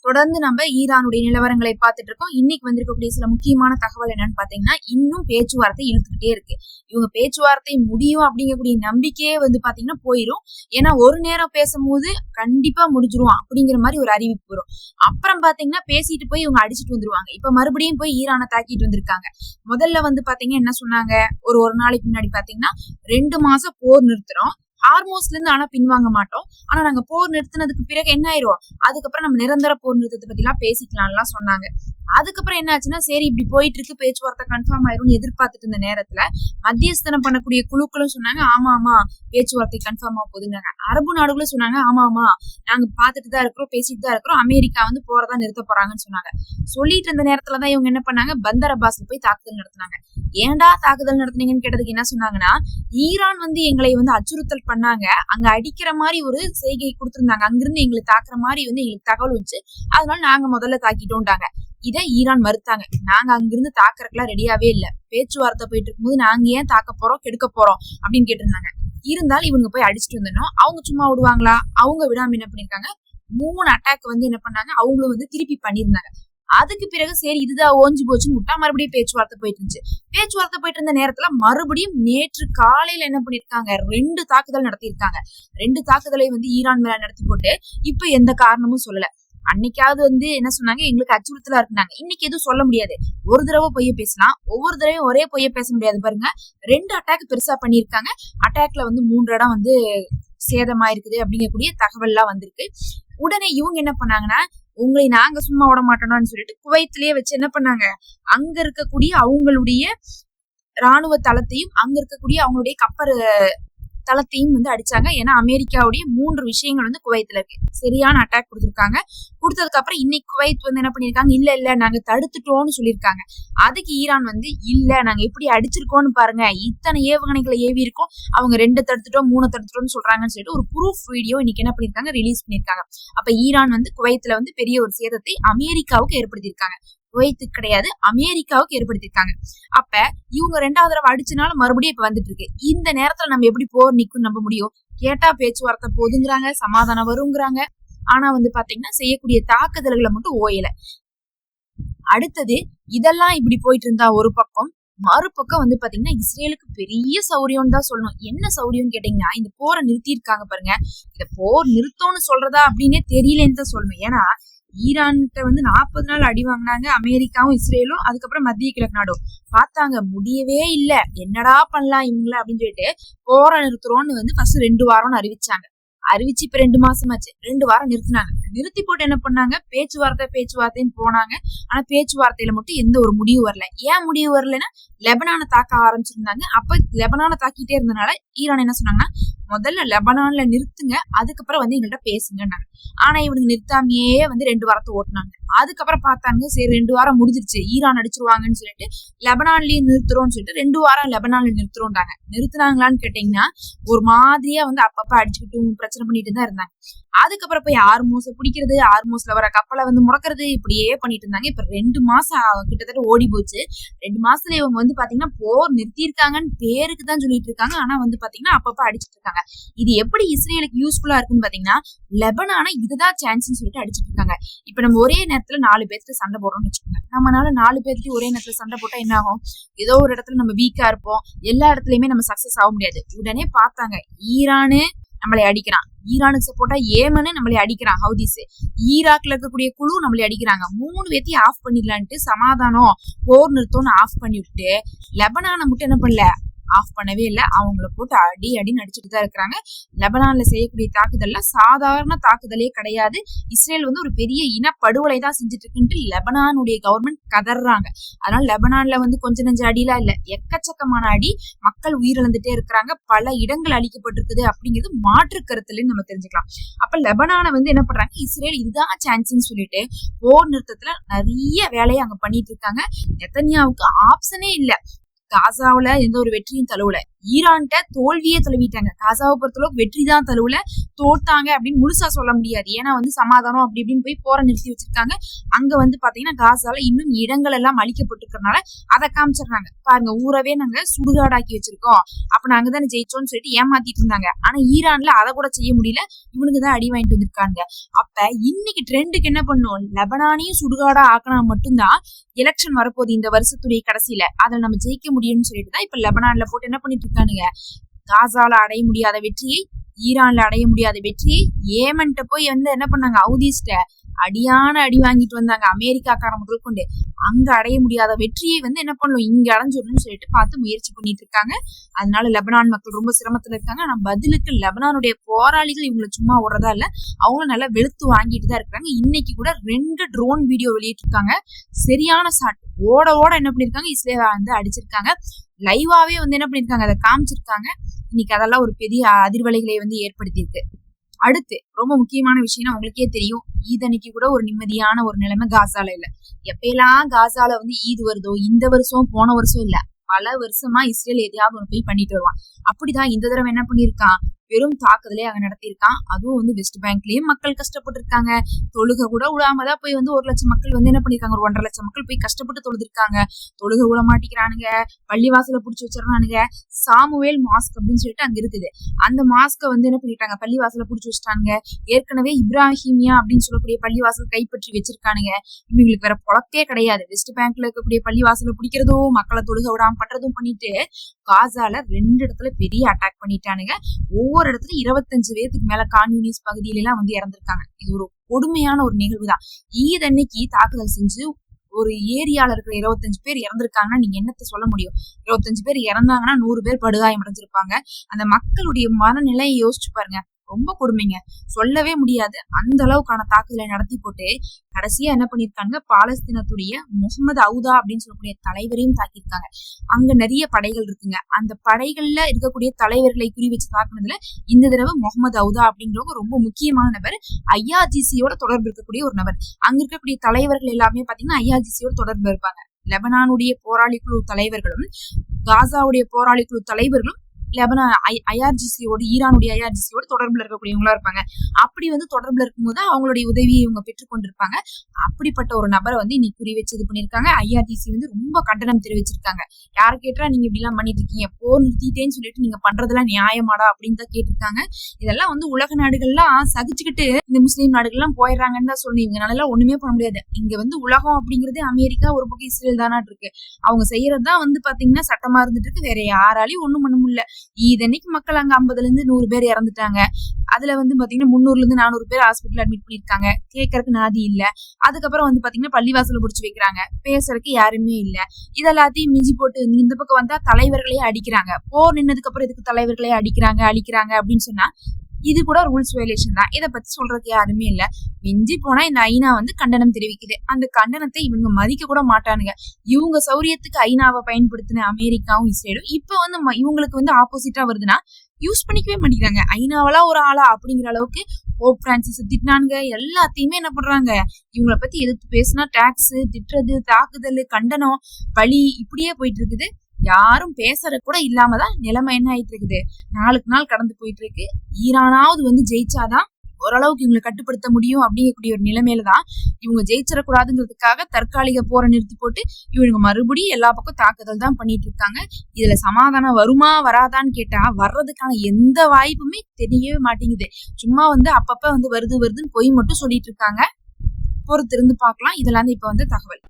தொடர்ந்து நம்ம ஈரானுடைய நிலவரங்களை பார்த்துட்டு இருக்கோம். இன்னைக்கு வந்திருக்கக்கூடிய சில முக்கியமான தகவல் என்னன்னு பாத்தீங்கன்னா, இன்னும் பேச்சுவார்த்தை இழுத்துக்கிட்டே இருக்கு. இவங்க பேச்சுவார்த்தை முடியும் அப்படிங்கக்கூடிய நம்பிக்கையே பாத்தீங்கன்னா போயிரும். ஏன்னா ஒரு நேரம் பேசும்போது கண்டிப்பா முடிஞ்சிரும் அப்படிங்கிற மாதிரி ஒரு அறிவிப்பு வரும். அப்புறம் பாத்தீங்கன்னா பேசிட்டு போய் இவங்க அடிச்சுட்டு வந்துருவாங்க. இப்ப மறுபடியும் போய் ஈரானை தாக்கிட்டு வந்திருக்காங்க. முதல்ல பாத்தீங்கன்னா என்ன சொன்னாங்க, ஒரு நாளைக்கு முன்னாடி பாத்தீங்கன்னா 2 மாசம் போர் நிறுத்துறோம், ஹார்மோஸ்ல இருந்து ஆனா பின்வாங்க மாட்டோம், ஆனா நாங்க போர் நிறுத்தினதுக்கு பிறகு என்ன ஆயிரும், அதுக்கப்புறம் நம்ம நிரந்தர போர் நிறுத்தத்தை பத்தி எல்லாம் பேசிக்கலாம் சொன்னாங்க. அதுக்கப்புறம் என்ன ஆச்சுன்னா, சரி இப்படி போயிட்டு இருக்கு, பேச்சுவார்த்தை கன்ஃபார்ம் ஆயிரும்னு எதிர்பார்த்துட்டு இருந்த நேரத்துல மத்தியஸ்தனம் பண்ணக்கூடிய குழுக்களும் சொன்னாங்க ஆமா பேச்சுவார்த்தை கன்ஃபார்ம் ஆக போகுதுன்னாங்க. அரபு நாடுகளும் சொன்னாங்க ஆமா நாங்க பாத்துட்டு தான் இருக்கிறோம், பேசிட்டு தான் இருக்கிறோம், அமெரிக்கா போறதா நிறுத்த போறாங்கன்னு சொன்னாங்க. சொல்லிட்டு இருந்த நேரத்துலதான் இவங்க என்ன பண்ணாங்க, பந்தர் அப்பாஸ்ல போய் தாக்குதல் நடத்தினாங்க. ஏன்டா தாக்குதல் நடத்தினீங்கன்னு கேட்டதுக்கு என்ன சொன்னாங்கன்னா, ஈரான் எங்களை அச்சுறுத்தல் பண்ணாங்க, அங்க அடிக்கிற மாதிரி ஒரு செய்கை கொடுத்திருந்தாங்க, அங்கிருந்து எங்களை தாக்குற மாதிரி எங்களுக்கு தகவல் வந்துச்சு, அதனால நாங்க முதல்ல தாக்கிட்டோம்ட்டாங்க. இதை ஈரான் மறுத்தாங்க. நாங்க அங்கிருந்து தாக்குறதுக்குலாம் ரெடியாவே இல்ல, பேச்சுவார்த்தை போயிட்டு இருக்கும்போது நாங்க ஏன் தாக்க போறோம், கெடுக்க போறோம் அப்படின்னு கேட்டிருந்தாங்க. இருந்தாலும் இவங்க போய் அடிச்சுட்டு வந்தோம். அவங்க சும்மா விடுவாங்களா, அவங்க விடாம என்ன பண்ணிருக்காங்க, 3 அட்டாக் என்ன பண்ணாங்க, அவங்களும் திருப்பி பண்ணிருந்தாங்க. அதுக்கு பிறகு சரி இதுதான் ஓஞ்சி போச்சுன்னு விட்டா மறுபடியும் பேச்சுவார்த்தை போயிட்டு இருந்துச்சு. பேச்சுவார்த்தை போயிட்டு இருந்த நேரத்துல மறுபடியும் நேற்று காலையில என்ன பண்ணிருக்காங்க, 2 தாக்குதல் நடத்திருக்காங்க. 2 தாக்குதலை ஈரான் மேல நடத்தி போட்டு இப்ப எந்த காரணமும் சொல்லல. அன்னைக்காவது என்ன சொன்னாங்க, எங்களுக்கு அச்சுறுத்தலா இருக்குனாங்க. இன்னைக்கு எதுவும் சொல்ல முடியாது, ஒரு தடவை பொய்ய பேசலாம், ஒவ்வொரு தடவையும் ஒரே பொய்ய பேச முடியாது. பாருங்க, 2 அட்டாக் பெருசா பண்ணிருக்காங்க. அட்டாக்ல 3 இடம் சேதமாயிருக்குது அப்படிங்கக்கூடிய தகவல் எல்லாம் வந்திருக்கு. உடனே இவங்க என்ன பண்ணாங்கன்னா, உங்களை நாங்க சும்மா விட மாட்டோம்னு சொல்லிட்டு குவைத்திலேயே வச்சு என்ன பண்ணாங்க, அங்க இருக்கக்கூடிய அவங்களுடைய ராணுவ தளத்தையும் அங்க இருக்கக்கூடிய அவங்களுடைய கப்பல் தளத்தையும் அடிச்சாங்க. ஏன்னா அமெரிக்காவுடைய 3 விஷயங்கள் குவைத்துல இருக்கு. சரியான அட்டாக் கொடுத்திருக்காங்க. கொடுத்ததுக்கு அப்புறம் இன்னைக்கு குவைத் என்ன பண்ணிருக்காங்க, இல்ல நாங்க தடுத்துட்டோம்னு சொல்லியிருக்காங்க. அதுக்கு ஈரான் இல்ல நாங்க எப்படி அடிச்சிருக்கோம்னு பாருங்க, இத்தனை ஏவுகணைகளை ஏவி இருக்கோம், அவங்க 2 தடுத்துட்டோம் 3 தடுத்துட்டோம்னு சொல்றாங்கன்னு சொல்லிட்டு ஒரு ப்ரூஃப் வீடியோ இன்னைக்கு என்ன பண்ணிருக்காங்க, ரிலீஸ் பண்ணிருக்காங்க. அப்ப ஈரான் குவைத்துல பெரிய ஒரு சேதத்தை அமெரிக்காவுக்கு ஏற்படுத்தியிருக்காங்க. குவைத்துக்கு கிடையாது, அமெரிக்காவுக்கு ஏற்படுத்திருக்காங்க. அப்ப இவங்க 2வது தடவை அடிச்சனால மறுபடியும் இப்ப வந்துட்டு இருக்கு. இந்த நேரத்துல நம்ம எப்படி போர் நிக்கும் நம்ப முடியும்? கேட்டா பேச்சுவார்த்தை போதுங்கிறாங்க, சமாதானம் வருங்கிறாங்க, ஆனா பாத்தீங்கன்னா செய்யக்கூடிய தாக்குதல்களை மட்டும் ஓயல. அடுத்தது இதெல்லாம் இப்படி போயிட்டு இருந்தா ஒரு பக்கம், மறுபக்கம் பாத்தீங்கன்னா இஸ்ரேலுக்கு பெரிய சௌரியம்னு தான் சொல்லணும். என்ன சௌரியம்னு கேட்டீங்கன்னா, இந்த போரை நிறுத்தி இருக்காங்க பாருங்க. இந்த போர் நிறுத்தம்னு சொல்றதா அப்படின்னே தெரியலன்னு தான் சொல்லணும். ஏன்னா ஈரான்கிட்ட 40 நாள் அடி வாங்கினாங்க அமெரிக்காவும் இஸ்ரேலும், அதுக்கப்புறம் மத்திய கிழக்கு நாடும். பார்த்தாங்க முடியவே இல்ல, என்னடா பண்ணலாம் இவங்கள அப்படின்னு சொல்லிட்டு போரை நிறுத்துறோம்னு ஃபர்ஸ்ட் 2 வாரம்னு அறிவிச்சாங்க. அறிவிச்சு இப்ப 2 மாசமாச்சு. 2 வாரம் நிறுத்தினாங்க. நிறுத்தி போட்டு என்ன பண்ணாங்க, பேச்சுவார்த்தைன்னு போனாங்க. ஆனா பேச்சுவார்த்தையில மட்டும் எந்த ஒரு முடிவு வரல. ஏன் முடிவு வரலன்னா, லெபனானை தாக்க ஆரம்பிச்சிருந்தாங்க. அப்ப லெபனானை தாக்கிட்டே இருந்தனால ஈரான் என்ன சொன்னாங்கன்னா, முதல்ல லெபனான்ல நிறுத்துங்க, அதுக்கப்புறம் எங்கள்கிட்ட பேசுங்கன்னாங்க. ஆனா இவனுக்கு நிறுத்தாமையே 2 வாரத்தை ஓட்டினாங்க. அதுக்கப்புறம் பார்த்தாங்க சரி 2 வாரம் முடிஞ்சிருச்சு, ஈரான் அடிச்சிருவாங்கன்னு சொல்லிட்டு லெபனான்லயும் நிறுத்துறோம்னு சொல்லிட்டு 2 வாரம் லெபனான்ல நிறுத்துறோம்டாங்க. நிறுத்தினாங்களான்னு கேட்டீங்கன்னா ஒரு மாதிரியா அப்பப்ப அடிச்சுக்கிட்டு பிரச்சனை பண்ணிட்டு தான் இருந்தாங்க. அதுக்கப்புறம் போய் ஹார்மோஸ பிடிக்கிறது, ஹார்மோஸ்ல வர கப்பலை முடக்கிறது, இப்படியே பண்ணிட்டு இருந்தாங்க. இப்ப 2 மாசம் கிட்டத்தட்ட ஓடி போச்சு. 2 மாசத்துல இவங்க பாத்தீங்கன்னா போர் நிறுத்திருக்காங்கன்னு பேருக்கு தான் சொல்லிட்டு இருக்காங்க. ஆனா பாத்தீங்கன்னா அப்பப்ப அடிச்சிட்டு இருக்காங்க. இது எப்படி இஸ்ரேலுக்கு யூஸ்ஃபுல்லா இருக்குன்னு பாத்தீங்கன்னா, லெபனான இதுதான் சான்ஸ்ன்னு சொல்லிட்டு அடிச்சிட்டு இருக்காங்க. இப்ப நம்ம ஒரே நேரத்துல 4 பேர்த்து சண்டை போடுறோம்னு வச்சுக்கோங்க. நம்மளால 4 பேருக்கு ஒரே நேரத்துல சண்டை போட்டா என்ன ஆகும், ஏதோ ஒரு இடத்துல நம்ம வீக்கா இருப்போம், எல்லா இடத்துலயுமே நம்ம சக்சஸ் ஆக முடியாது. உடனே பார்த்தாங்க, ஈரானு நம்மளை அடிக்கிறான், ஈரானுக்கு சப்போர்ட்டா ஏமனு நம்மளை அடிக்கிறான், ஹவுதிஸ், ஈராக்ல இருக்கக்கூடிய குழு நம்மளை அடிக்கிறாங்க, 3 பேத்தையும் ஆஃப் பண்ணிடலான்ட்டு சமாதானம் போர் நிறுத்தம்னு ஆஃப் பண்ணி விட்டு லெபனானை மட்டும் என்ன பண்ணல, ஆஃப் பண்ணவே இல்லை. அவங்கள போட்டு அடின்னு அடிச்சுட்டு தான் இருக்கிறாங்க. லெபனான்ல செய்யக்கூடிய தாக்குதல்ல சாதாரண தாக்குதலே கிடையாது. இஸ்ரேல் ஒரு பெரிய இனப்படுகொலை தான் செஞ்சுட்டு இருக்குன்ட்டு லெபனானுடைய கவர்மெண்ட் கதறாங்க. அதனால லெபனான்ல கொஞ்ச நெஞ்ச அடிலாம் இல்ல, எக்கச்சக்கமான அடி, மக்கள் உயிரிழந்துட்டே இருக்கிறாங்க, பல இடங்கள் அழிக்கப்பட்டிருக்குது அப்படிங்கிறது மாற்று கருத்துலன்னு நம்ம தெரிஞ்சுக்கலாம். அப்ப லெபனானை என்ன பண்றாங்க, இஸ்ரேல் இதுதான் சான்ஸ்ன்னு சொல்லிட்டு போர் நிறுத்தத்துல நிறைய வேலையை அங்க பண்ணிட்டு இருக்காங்க. நெத்தன்யாவுக்கு ஆப்ஷனே இல்ல, காசாவுல எந்த ஒரு வெற்றியும் தழுவல. ஈரான்கிட்ட தோல்வியே தழுவிட்டாங்க. காசாவை பொறுத்தளவுக்கு வெற்றி தான் தழுவுல, தோத்தாங்க அப்படின்னு முழுசா சொல்ல முடியாது. ஏன்னா வந்து சமாதானம் அப்படி இப்படின்னு போய் போரை நிறுத்தி வச்சிருக்காங்க. அங்க வந்து பாத்தீங்கன்னா காசால இன்னும் இடங்கள் எல்லாம் அழிக்கப்பட்டிருக்கறனால அதை காமிச்சிடுறாங்க. பாருங்க, ஊரவே நாங்க சுடுகாடாக்கி வச்சிருக்கோம், அப்ப நாங்க தானே ஜெயிச்சோம்னு சொல்லிட்டு ஏமாத்திட்டு இருந்தாங்க. ஆனா ஈரான்ல அதை கூட செய்ய முடியல, இவனுக்கு தான் அடி வாங்கிட்டு வந்திருக்காங்க. அப்ப இன்னைக்கு ட்ரெண்டுக்கு என்ன பண்ணும், லெபனானையும் சுடுகாடா ஆக்கினா மட்டும்தான் எலெக்ஷன் வரப்போகுது இந்த வருஷத்துடைய கடைசியில, அதில் நம்ம ஜெயிக்க முடியும்னு சொல்லிட்டு தான் இப்ப லெபனான்ல போட்டு என்ன பண்ணிட்டு இருக்கானுங்க, காசால அடைய முடியாத வெற்றியை, ஈரான்ல அடைய முடியாத வெற்றியை ஏமன்ட்ட போய் வந்து என்ன பண்ணாங்க, ஹவுதிஸ்ட அடியான அடி வாங்கிட்டு வந்தாங்க. அமெரிக்காக்காரன் முதல் கொண்டு அங்க அடைய முடியாத வெற்றியை வந்து என்ன பண்ணணும், இங்க அடைஞ்சிடணும்னு சொல்லிட்டு பார்த்து முயற்சி பண்ணிட்டு இருக்காங்க. அதனால லெபனான் மக்கள் ரொம்ப சிரமத்துல இருக்காங்க. ஆனா பதிலுக்கு லெபனானுடைய போராளிகள் இவங்களை சும்மா ஓடுறதா இல்ல, அவங்களும் நல்லா வெளுத்து வாங்கிட்டு தான் இருக்காங்க. இன்னைக்கு கூட 2 ட்ரோன் வீடியோ வெளியிட்டிருக்காங்க. சரியான ஷாட், ஓட ஓட என்ன பண்ணிருக்காங்க, இஸ்ரேலை வந்து அடிச்சிருக்காங்க. லைவாவே வந்து என்ன பண்ணிருக்காங்க, அதை காமிச்சிருக்காங்க. இன்னைக்கு அதெல்லாம் ஒரு பெரிய அதிர்வலைகளை வந்து ஏற்படுத்தியிருக்கு. அடுத்து ரொம்ப முக்கியமான விஷயம், உங்களுக்கே தெரியும், ஈத் அன்னைக்கு கூட ஒரு நிம்மதியான ஒரு நிலைமை காசால இல்ல. எப்பெல்லாம் காசால வந்து ஈத் வருதோ, இந்த வருஷம் போன வருஷம் இல்ல, பல வருஷமா இஸ்ரேல் எதையாவது ஒண்ணு போய் பண்ணிட்டு வருவான். அப்படிதான் இந்த தடவை என்ன பண்ணிருக்கான், பெரும் தாக்குதலே அங்க நடத்தியிருக்கான். அதுவும் வந்து வெஸ்ட் பேங்க்லயும் மக்கள் கஷ்டப்பட்டு இருக்காங்க. தொழுக கூட விடாமதான் போய் வந்து 1 லட்சம் மக்கள் வந்து என்ன பண்ணிருக்காங்க, ஒரு 1.5 லட்சம் மக்கள் போய் கஷ்டப்பட்டு தொழுதிருக்காங்க. தொழுக விட மாட்டிக்கிறானுங்க, பள்ளிவாசல புடிச்சு வச்சிடறானுங்க. சாமுவேல் மாஸ்க் அப்படின்னு சொல்லிட்டு அங்க இருக்குது, அந்த மாஸ்க வந்து என்ன பண்ணிட்டாங்க, பள்ளிவாசல புடிச்சு வச்சுட்டானுங்க. ஏற்கனவே இப்ராஹிமியா அப்படின்னு சொல்லக்கூடிய பள்ளிவாசல் கைப்பற்றி வச்சிருக்கானுங்க. இவங்களுக்கு வேற பொழப்பே கிடையாது, வெஸ்ட் பேங்க்ல இருக்கக்கூடிய பள்ளிவாசல பிடிக்கிறதும் மக்களை தொழுக விடாம பண்றதும் பண்ணிட்டு காசால 2 இடத்துல பெரிய அட்டாக் பண்ணிட்டானுங்க. ஒவ்வொரு இடத்துல 25 பேருக்கு மேல கான்யூனிஸ் பகுதியில எல்லாம் வந்து இறந்திருக்காங்க. இது ஒரு கொடுமையான ஒரு நிகழ்வு தான். ஈத் அன்னைக்கு தாக்குதல் செஞ்சு ஒரு ஏரியால இருக்கிற 25 பேர் இறந்திருக்காங்கன்னா நீங்க என்னத்த சொல்ல முடியும். 25 பேர் இறந்தாங்கன்னா 100 பேர் படுகாயம் அடைஞ்சிருப்பாங்க. அந்த மக்களுடைய மனநிலையை யோசிச்சு பாருங்க, ரொம்ப கொடுமைங்க, சொல்லவே முடியாது. அந்த அளவுக்கான தாக்குதலை நடத்தி போட்டு கடைசியா என்ன பண்ணிருக்காங்க, பாலஸ்தீனத்துடைய முகமது அவுதா அப்படின்னு சொல்லக்கூடிய தலைவரையும் தாக்கியிருக்காங்க. அங்க நிறைய படைகள் இருக்குங்க, அந்த படைகள்ல இருக்கக்கூடிய தலைவர்களை குறி வச்சு தாக்குனதுல இந்த தடவை முகமது அவுதா அப்படிங்கிறவங்க ரொம்ப முக்கியமான நபர். ஐஆர்ஜிசியோட தொடர்பு இருக்கக்கூடிய ஒரு நபர். அங்க இருக்கக்கூடிய தலைவர்கள் எல்லாமே பாத்தீங்கன்னா ஐஆர்ஜிசியோட தொடர்பு இருப்பாங்க. லெபனானுடைய போராளி குழு தலைவர்களும் காசாவுடைய போராளி குழு தலைவர்களும் லெபனான் ஐஆர்ஜிசியோட, ஈரானுடைய ஐஆர்ஜிசியோட தொடர்புல இருக்கக்கூடியவங்களா இருப்பாங்க. அப்படி வந்து தொடர்புல இருக்கும்போது அவங்களுடைய உதவியை இவங்க பெற்றுக்கொண்டிருப்பாங்க. அப்படிப்பட்ட ஒரு நபரை வந்து இன்னைக்கு குறி வச்சு இது பண்ணிருக்காங்க. ஐஆர்ஜிசி வந்து ரொம்ப கண்டனம் தெரிவிச்சிருக்காங்க. யாரை கேட்டா நீங்க இப்படி எல்லாம் பண்ணிட்டு இருக்கீங்க, போர் நிறுத்திட்டேன்னு சொல்லிட்டு நீங்க பண்றதெல்லாம் நியாயமாடா அப்படின்னு தான் கேட்டிருக்காங்க. இதெல்லாம் வந்து உலக நாடுகள்லாம் சகிச்சுக்கிட்டு இந்த முஸ்லீம் நாடுகள்லாம் போயிடுறாங்கன்னு தான் சொல்லணும். இவங்களால ஒண்ணுமே பண்ண முடியாது. இங்க வந்து உலகம் அப்படிங்கிறது அமெரிக்கா, ஒரு பக்கம் இஸ்ரேல் தானா இருக்கு. அவங்க செய்யறதுதான் வந்து பாத்தீங்கன்னா சட்டமா இருந்துட்டு இருக்கு. வேற யாராலையும் ஒண்ணும் பண்ண முடியல. இதன்னைக்கு மக்கள் அங்க 50ல இருந்து 100 பேர் இறந்துட்டாங்க. அதுல வந்து பாத்தீங்கன்னா 300ல இருந்து 400 பேர் ஹாஸ்பிட்டல் அட்மிட் பண்ணிருக்காங்க. கேட்கறதுக்கு நாதி இல்ல. அதுக்கப்புறம் வந்து பாத்தீங்கன்னா பள்ளிவாசல புடிச்சு வைக்கிறாங்க, பேசுறதுக்கு யாருமே இல்ல. இதெல்லாத்தையும் மிஞ்சி போட்டு இந்த பக்கம் வந்தா தலைவர்களையே அடிக்கிறாங்க. போர் நின்னதுக்கு அப்புறம் இதுக்கு தலைவர்களையே அடிக்கிறாங்க அப்படின்னு சொன்னா இது கூட ரூல்ஸ் வயலேஷன் தான். இதை பத்தி சொல்றதுக்கு யாருமே இல்ல. மிஞ்சி போனா இந்த ஐநா வந்து கண்டனம் தெரிவிக்குது. அந்த கண்டனத்தை இவங்க மதிக்க கூட மாட்டானுங்க. இவங்க சௌரியத்துக்கு ஐநாவை பயன்படுத்தின அமெரிக்காவும் இஸ்ரேலும் இப்ப வந்து இவங்களுக்கு வந்து ஆப்போசிட்டா வருதுன்னா யூஸ் பண்ணிக்கவே மாட்டேங்கிறாங்க. ஐநாவெல்லாம் ஒரு ஆளா அப்படிங்கிற அளவுக்கு போப் பிரான்சிஸ் திட்டினானுங்க. எல்லாத்தையுமே என்ன பண்றாங்க, இவங்களை பத்தி எதிர்த்து பேசினா டாக்ஸ், திட்டுறது, தாக்குதல், கண்டனம், பழி, இப்படியே போயிட்டு இருக்குது. யாரும் பேசுற கூட இல்லாமதான் நிலைமை என்ன ஆயிட்டு இருக்குது, நாளுக்கு நாள் கடந்து போயிட்டு இருக்கு. ஈரானாவது வந்து ஜெயிச்சாதான் ஓரளவுக்கு இவங்களை கட்டுப்படுத்த முடியும் அப்படிங்கக்கூடிய ஒரு நிலைமையில தான் இவங்க ஜெயிச்சிடக்கூடாதுங்கிறதுக்காக தற்காலிக போரை நிறுத்தி போட்டு இவங்க மறுபடியும் எல்லா பக்கம் தாக்குதல் தான் பண்ணிட்டு இருக்காங்க. இதுல சமாதானம் வருமா வராதான்னு கேட்டா வர்றதுக்கான எந்த வாய்ப்புமே தெரியவே மாட்டேங்குது. சும்மா வந்து அப்பப்ப வந்து வருதுன்னு பொய் மட்டும் சொல்லிட்டு இருக்காங்க. பொறுத்திருந்து பார்க்கலாம். இதெல்லாம் இப்ப வந்து தகவல்.